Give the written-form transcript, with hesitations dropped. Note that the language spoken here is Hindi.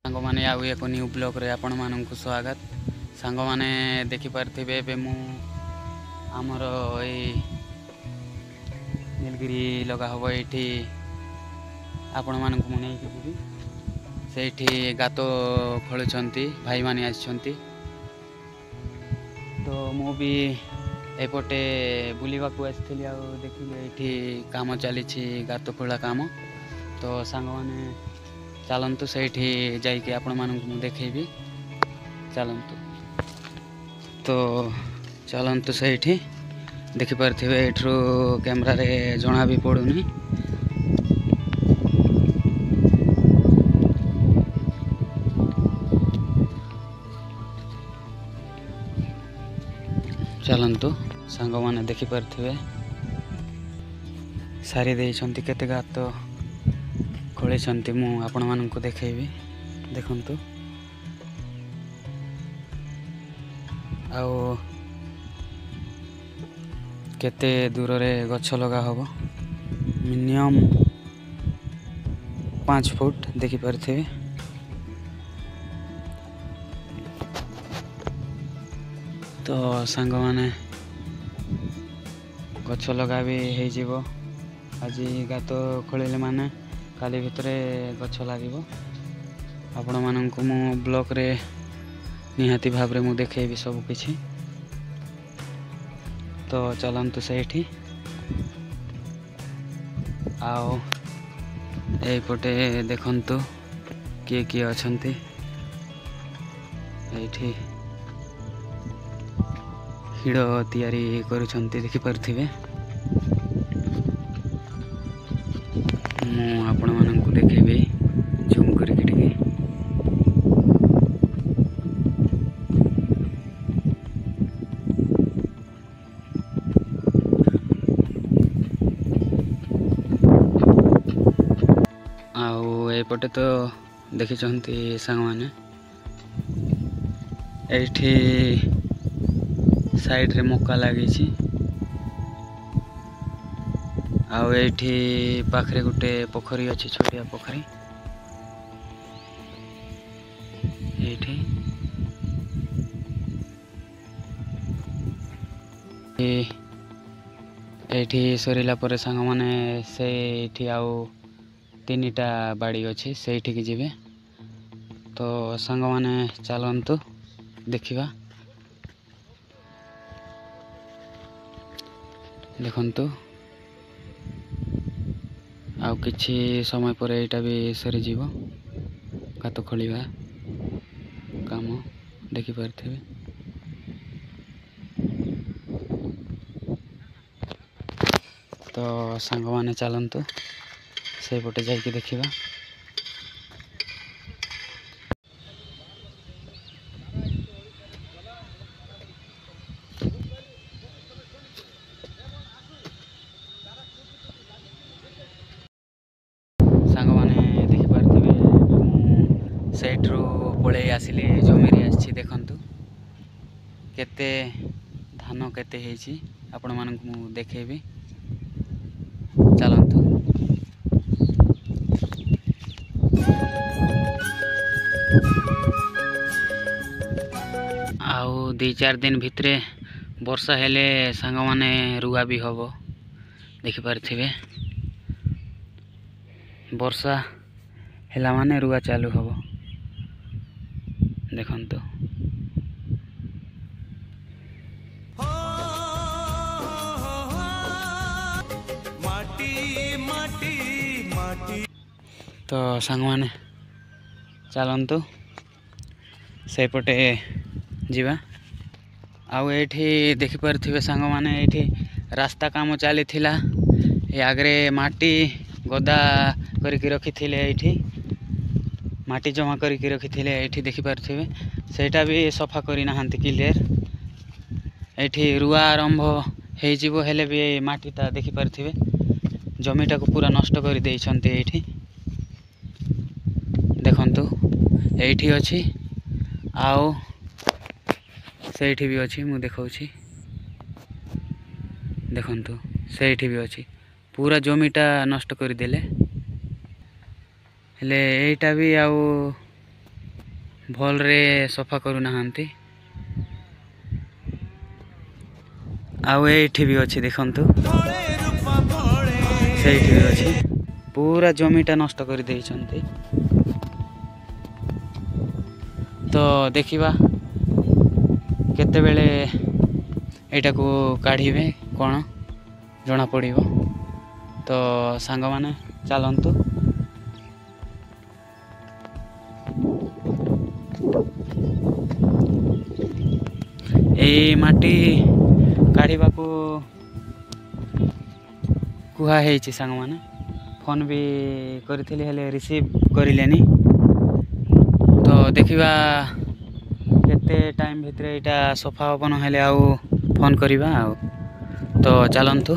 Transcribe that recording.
सांग माने आउ एक न्यू ब्लॉग रे आपण मानक स्वागत। सांग माने देखि पारथिबे एबे मु हमर ए नीलगिरी लगा हबो एठी आपण मानक मु नै कि जिबी सेठी गातो खोलुछंती भाई माने आछंती तो मु भी एपटे बुलिबा को आछथली आ देखिले एठी काम चली गातो खोला काम। तो सांग माने चलतु से जाइए आपण मानक देखेबी चलतु। तो चलतु से देखिपे एठू कैमरा रे जना भी पड़ुनी। चलतु सांग माने देखिपे सारी देइछंती केते गात खोले मु आपण मानक देखेबी देखंतु। आउ केते दूर रे गछ लगा हबो मिनिमम 5 फुट देखि परथिबे। तो सांग माने गछ लगा भी हे जीवो आज गात खोलिले माने काली भितरे गछ लागिबो। आपण मानक मु ब्लॉक रे निहाती भाव रे मु देखेबी सब किछि। तो चलंतु सेठी आओ ए पटे देखंतु किए किए अछंती एठी हिड़ तैयारी करूछंती देखि परथिबे। मु आपण मानक देखेबी जूम करके टिके। आउ एपटे तो देखी सांग माने एठी साइड रे मक्का लगी आउ एठी पाखरे गुटे पोखरी अछि छोटिया पोखरी एठी सरीला परे सांग माने से एठी आउ 3टा बाड़ी अछि सेठी की जिवे। तो सांग माने चलंतु देखिबा देखंतु आउ किछि समय पर एटा भी सरी जीवो गात खोलिबा काम देखि परथिबे। तो सांग माने चलंतु से पटे जाइके देखिबा। सांग माने देखि परथिबे सेठरू पळे आसिले जमीरी आछि देखंतु केते धान केते हेछि आपण मानक मु देखेबी चलंतु। आउ 2-4 दिन भितरे वर्षा हेले सांग माने रुआ भी हबो देखि परथिबे। वर्षा हेला माने रुआ चालू हबो देखंतु। तो सांग माने चलंतु से पटे जीवा। आउ एठी देखि परथिबे सांग माने एठी रास्ता काम चली थिला ए आगरे माटी गदा करके रखी थिले एठी माटी जमा करके रखी थिले एठी देखि परथिबे सेटा भी सफा करी नाहंती क्लियर। एठी रुआ आरंभ हे जीवो हेले भी माटीटा देखि परथिबे जमीटा को पूरा नष्ट कर देइछंती एठी देखंतु एठी अछि आउ सेठी भी अछि मु देखाउछि देखंतु सेठी भी अछि पूरा जमीटा नष्ट कर देले हेले एटा भी आउ भलरे सफा करूना। आउ एठी भी अच्छी देखंतु सेठी भी अच्छी पूरा जमीटा नष्ट कर देइछंती। तो देखिबा केते बेले एटा को काढ़ीबे कोन जना पड़िबो। तो सांग माने चलंतु ए माटी काढ़ीबा को कुहा हेछि सांग माने फोन भी करथिले हेले रिसीव करिलेनी। तो देखिबा केते टाइम भितरे एटा सफा होबन हेले आउ फोन करिबा आउ। तो चलंतु।